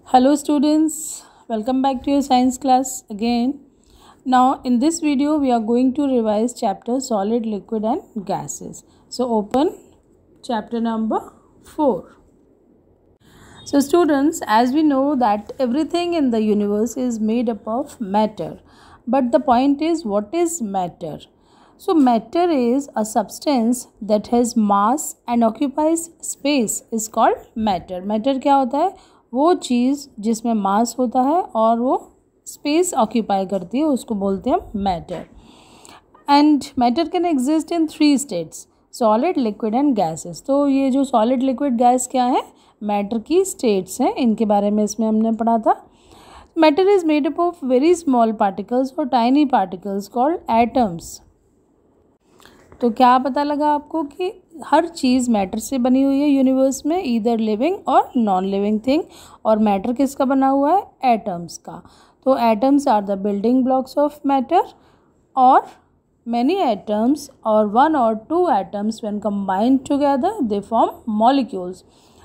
Hello students, welcome back to your science class again. Now in this video we are going to revise chapter solid, liquid and gases. So open chapter number 4. So students, as we know that everything in the universe is made up of matter. But the point is, what is matter? So matter is a substance that has mass and occupies space is called matter. Matter क्या होता है? वो चीज़ जिसमें मास होता है और वो space occupy करती है उसको बोलते हैं matter. And matter can exist in 3 states, solid, liquid and gases. तो ये जो सॉलिड, लिक्विड, गैस क्या है? मैटर की स्टेट्स हैं. इनके बारे में इसमें हमने पढ़ा था. Matter is made up of very small particles और टाइनी पार्टिकल्स कॉल्ड एटम्स. तो क्या पता लगा आपको कि हर चीज़ मैटर से बनी हुई है यूनिवर्स में, ईदर लिविंग और नॉन लिविंग थिंग. और मैटर किसका बना हुआ है? एटम्स का. तो atoms are the building blocks of matter. और many atoms or 1 or 2 atoms when combined together they form molecules.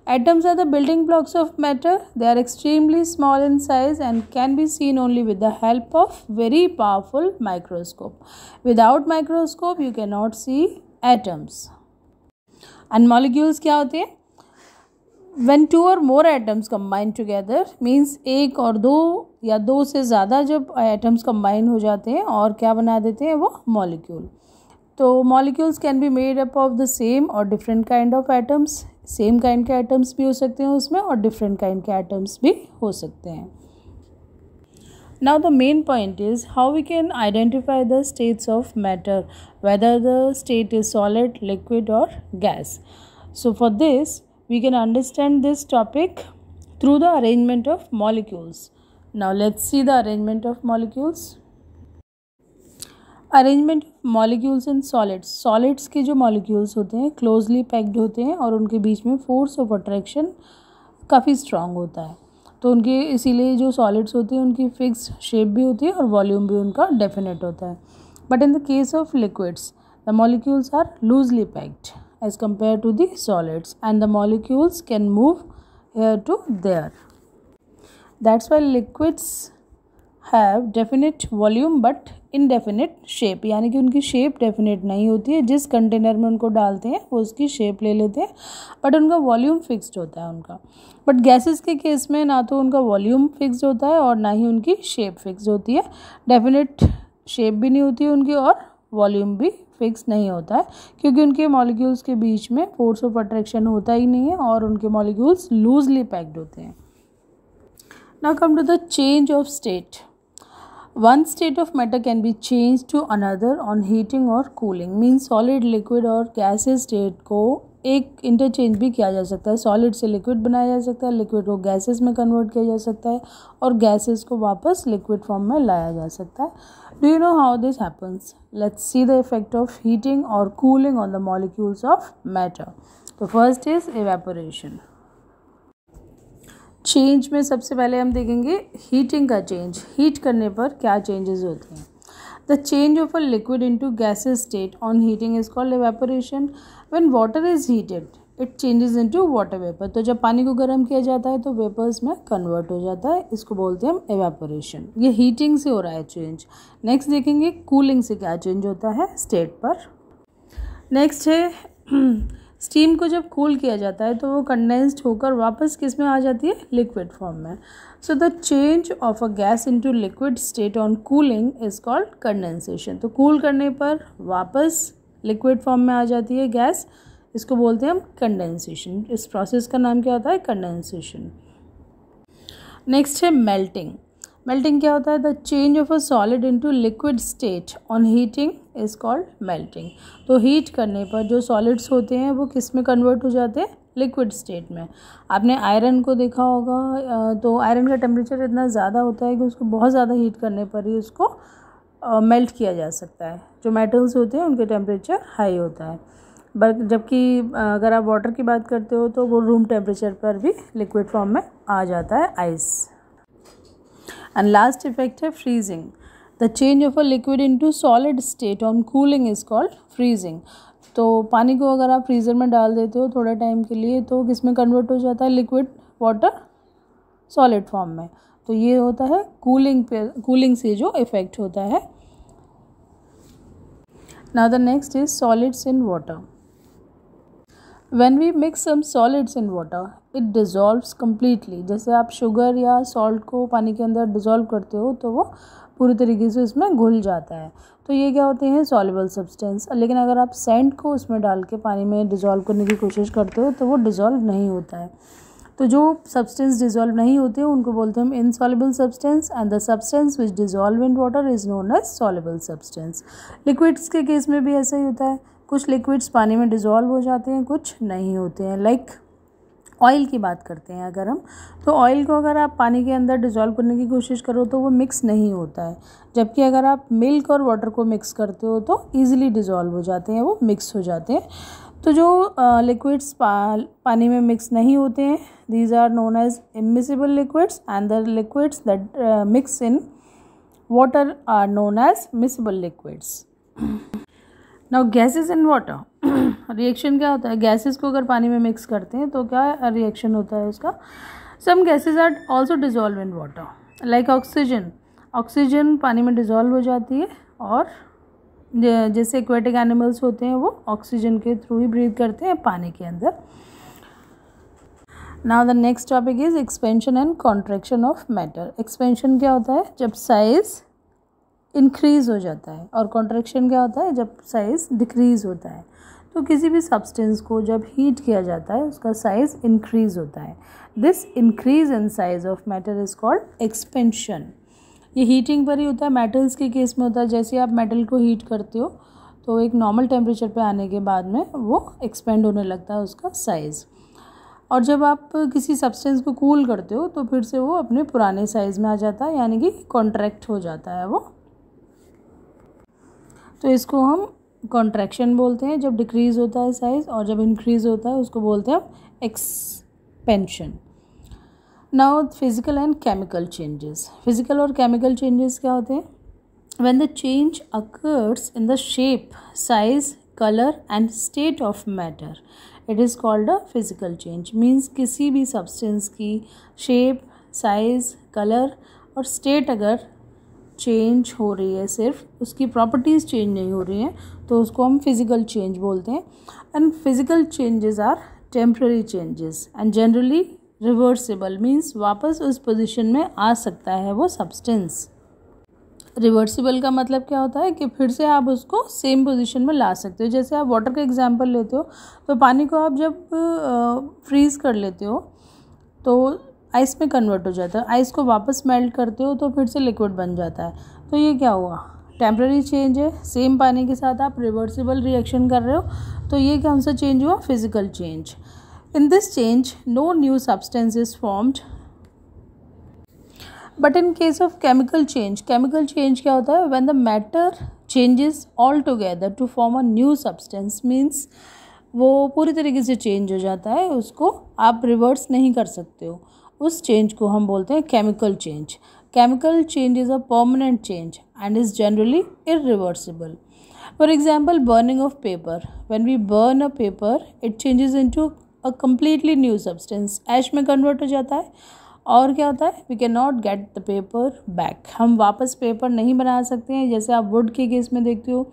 Atoms are the building blocks of matter. They are extremely small in size and can be seen only with the help of very powerful microscope. Without microscope you cannot see atoms. And molecules क्या होते हैं? When 2 or more atoms combine together means एक और दो या दो से ज़्यादा जब एटम्स कंबाइन हो जाते हैं और क्या बना देते हैं वो मॉलिक्यूल. तो molecules can be made up of the same और different kind of atoms. Same kind के एटम्स भी हो सकते हैं उसमें और डिफरेंट काइंड के एटम्स भी हो सकते हैं. Now the main point is how we can identify the states of matter, whether the state is solid, liquid और gas. So for this we can understand this topic through the arrangement of molecules. Now let's see the arrangement of molecules. Arrangement of molecules in solids. Solids के जो molecules होते हैं closely packed होते हैं और उनके बीच में force of attraction काफ़ी strong होता है. तो उनके इसीलिए जो solids होते हैं उनकी fixed shape भी होती है और volume भी उनका definite होता है. But in the case of liquids, the molecules are loosely packed as compared to the solids and the molecules can move here to there. That's why liquids have definite volume but indefinite shape. यानी कि उनकी shape definite नहीं होती है. जिस container में उनको डालते हैं वो उसकी शेप ले लेते हैं बट उनका वॉल्यूम फिक्स्ड होता है उनका. बट गैसेस के केस में ना तो उनका वॉल्यूम फिक्स्ड होता है और ना ही उनकी शेप फिक्स्ड होती है. डेफिनेट शेप भी नहीं होती है उनकी और वॉल्यूम भी फिक्स नहीं होता है क्योंकि उनके मॉलिक्यूल्स के बीच में फोर्स ऑफ अट्रैक्शन होता ही नहीं है और उनके मॉलिक्यूल्स लूजली पैक्ड होते हैं. Now come to the change of state. One state of matter can be change to another on heating और कूलिंग. मीन्स सॉलिड, लिक्विड और गैसेस स्टेट को एक इंटरचेंज भी किया जा सकता है. सॉलिड से लिक्विड बनाया जा सकता है, लिक्विड को गैसेस में कन्वर्ट किया जा सकता है और गैसेस को वापस लिक्विड फॉर्म में लाया जा सकता है. Do you know how this happens? Let's see the effect of heating और cooling on the molecules of matter. तो फर्स्ट इज इवेपोरेशन. चेंज में सबसे पहले हम देखेंगे हीटिंग का चेंज. हीट करने पर क्या चेंजेस होते हैं? The change of a liquid into gaseous state on heating is called evaporation. When water is heated, it changes into water vapor. तो जब पानी को गर्म किया जाता है तो वेपर्स में कन्वर्ट हो जाता है. इसको बोलते हैं हम evaporation. ये हीटिंग से हो रहा है चेंज. नेक्स्ट देखेंगे कूलिंग से क्या चेंज होता है स्टेट पर. नेक्स्ट है स्टीम को जब कूल किया जाता है तो वो कंडेंस्ड होकर वापस किस में आ जाती है? लिक्विड फॉर्म में. So the change of a gas into liquid state on cooling is called condensation. तो कूल करने पर वापस लिक्विड फॉर्म में आ जाती है गैस. इसको बोलते हैं हम कंडेंसेशन. इस प्रोसेस का नाम क्या होता है? कंडेंसेशन. नेक्स्ट है मेल्टिंग. मेल्टिंग क्या होता है? The change of a solid into liquid state on heating is called melting. तो हीट करने पर जो सॉलिड्स होते हैं वो किस में कन्वर्ट हो जाते हैं? लिक्विड स्टेट में. आपने आयरन को देखा होगा तो आयरन का टेम्परेचर इतना ज़्यादा होता है कि उसको बहुत ज़्यादा हीट करने पर ही उसको मेल्ट किया जा सकता है. जो मेटल्स होते हैं उनके टेम्परेचर हाई होता है. बट जबकि अगर आप वाटर की बात करते हो तो वो रूम टेम्परेचर पर भी लिक्विड फॉर्म में आ जाता है, आइस. एंड लास्ट इफेक्ट है freezing. The change of a liquid into solid state on cooling is called freezing. तो पानी को अगर आप फ्रीज़र में डाल देते हो थोड़ा टाइम के लिए तो किस में कन्वर्ट हो जाता है? लिक्विड वाटर सॉलिड फॉर्म में। तो ये होता है कूलिंग से जो इफेक्ट होता है। Now the next is solids in water. When we mix some solids in water, it dissolves completely। जैसे आप शुगर या सॉल्ट को पानी के अंदर डिज़ोल्व करते हो तो वो पूरी तरीके से उसमें घुल जाता है। तो ये क्या होते हैं, सॉल्युबल सब्सटेंस। लेकिन अगर आप सेंट को उसमें डाल के पानी में डिज़ोल्व करने की कोशिश करते हो तो वो डिज़ोल्व नहीं होता है। तो जो सब्सटेंस डिज़ोल्व नहीं होते हैं उनको बोलते हैं हम insoluble substance, and the substance which dissolve in water is known as soluble substance. Liquids के केस में भी ऐसा ही होता है, कुछ लिक्विड्स पानी में डिज़ोल्व हो जाते हैं, कुछ नहीं होते हैं। लाइक ऑयल की बात करते हैं अगर हम, तो ऑयल को अगर आप पानी के अंदर डिज़ोल्व करने की कोशिश करो तो वो मिक्स नहीं होता है, जबकि अगर आप मिल्क और वाटर को मिक्स करते हो तो ईजिली डिज़ोल्व हो जाते हैं, वो मिक्स हो जाते हैं। तो जो लिक्विड्स पानी में मिक्स नहीं होते हैं, these are known as immiscible liquids, and the liquids that mix in water are known as miscible liquids. Now gases in water, reaction क्या होता है, गैसेस को अगर पानी में मिक्स करते हैं तो क्या रिएक्शन होता है उसका। Some gases are also dissolve in water, like oxygen. Oxygen पानी में डिज़ोल्व हो जाती है, और जैसे एक्वेटिक एनिमल्स होते हैं वो ऑक्सीजन के थ्रू ही ब्रीथ करते हैं पानी के अंदर। Now the next topic is expansion and contraction of matter. Expansion क्या होता है, जब साइज इंक्रीज़ हो जाता है, और कॉन्ट्रैक्शन क्या होता है, जब साइज़ डिक्रीज़ होता है। तो किसी भी सब्सटेंस को जब हीट किया जाता है उसका साइज़ इंक्रीज़ होता है। This increase in size of matter is called expansion. ये हीटिंग पर ही होता है, मेटल्स के केस में होता है। जैसे आप मेटल को हीट करते हो तो एक नॉर्मल टेम्परेचर पे आने के बाद में वो एक्सपेंड होने लगता है उसका साइज़, और जब आप किसी सब्सटेंस को कूल करते हो तो फिर से वो अपने पुराने साइज़ में आ जाता है, यानी कि कॉन्ट्रैक्ट हो जाता है वो। तो इसको हम कॉन्ट्रैक्शन बोलते हैं जब डिक्रीज़ होता है साइज़, और जब इंक्रीज़ होता है उसको बोलते हैं expansion. Now physical and chemical changes. Physical और केमिकल चेंजेस क्या होते हैं, when the change occurs in the shape, size, colour and state of matter, it is called a physical change. Means किसी भी सब्सटेंस की शेप, साइज, कलर और state अगर change हो रही है, सिर्फ उसकी प्रॉपर्टीज़ चेंज नहीं हो रही हैं, तो उसको हम फिजिकल चेंज बोलते हैं। And physical changes are temporary changes and generally reversible, means वापस उस पोजीशन में आ सकता है वो सब्सटेंस। रिवर्सिबल का मतलब क्या होता है कि फिर से आप उसको सेम पोजीशन में ला सकते हो। जैसे आप वाटर का एग्जांपल लेते हो तो पानी को आप जब फ्रीज़ कर लेते हो तो आइस में कन्वर्ट हो जाता है, आइस को वापस मेल्ट करते हो तो फिर से लिक्विड बन जाता है। तो ये क्या हुआ, टेम्पररी चेंज है। सेम पानी के साथ आप रिवर्सिबल रिएक्शन कर रहे हो, तो ये कौन सा चेंज हुआ, physical change. In this change no new substance is formed, but in case of chemical change क्या होता है, when the matter changes all together to form a new substance, means वो पूरी तरीके से चेंज हो जाता है, उसको आप रिवर्स नहीं कर सकते हो। उस चेंज को हम बोलते हैं chemical change. Chemical change is a permanent change and is generally irreversible. For example, burning of paper. When we burn a paper it changes into a completely new substance, ash में convert हो जाता है। और क्या होता है, we can not get the paper back, हम वापस पेपर नहीं बना सकते हैं। जैसे आप वुड के केस में देखते हो,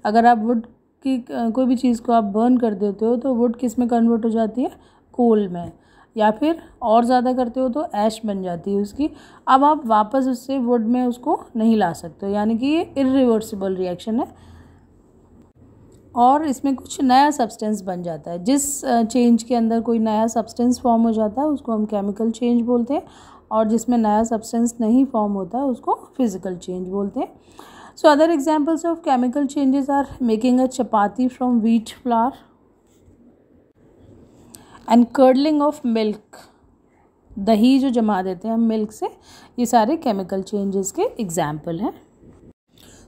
अगर आप वुड की कोई भी चीज़ को आप बर्न कर देते हो तो वुड किस में कन्वर्ट हो जाती है, कोल में, या फिर और ज़्यादा करते हो तो ऐश बन जाती है उसकी। अब आप वापस उससे वुड में उसको नहीं ला सकते हो, यानी कि ये इरिवर्सिबल रिएक्शन है और इसमें कुछ नया सब्सटेंस बन जाता है। जिस चेंज के अंदर कोई नया सब्सटेंस फॉर्म हो जाता है उसको हम केमिकल चेंज बोलते हैं, और जिसमें नया सब्सटेंस नहीं फॉर्म होता है उसको फिजिकल चेंज बोलते हैं। So other examples of chemical changes are making a chapati from wheat flour and curdling of milk, दही जो जमा देते हैं हम मिल्क से, ये सारे केमिकल चेंजेस के एग्जाम्पल हैं।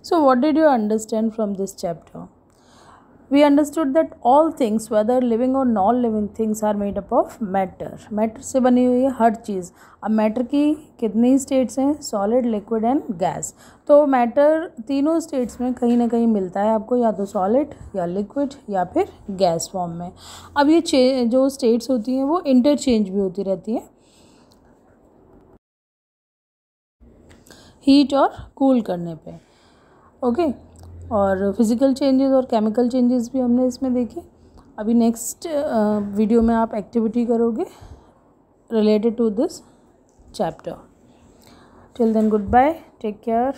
So what did you understand from this chapter? We understood that all things, whether living or non-living things, are made up of matter. Matter से बनी हुई है हर चीज़। अब मैटर की कितनी स्टेट्स हैं, सॉलिड, लिक्विड एंड गैस। तो मैटर तीनों स्टेट्स में कहीं ना कहीं मिलता है आपको, या तो सॉलिड या लिक्विड या फिर गैस फॉर्म में। अब ये जो स्टेट्स होती हैं वो इंटरचेंज भी होती रहती हैं। हीट और कूल करने पे। ओके, और फिज़िकल चेंजेस और केमिकल चेंजेस भी हमने इसमें देखे। अभी नेक्स्ट वीडियो में आप एक्टिविटी करोगे related to this chapter. Till then, goodbye, take care.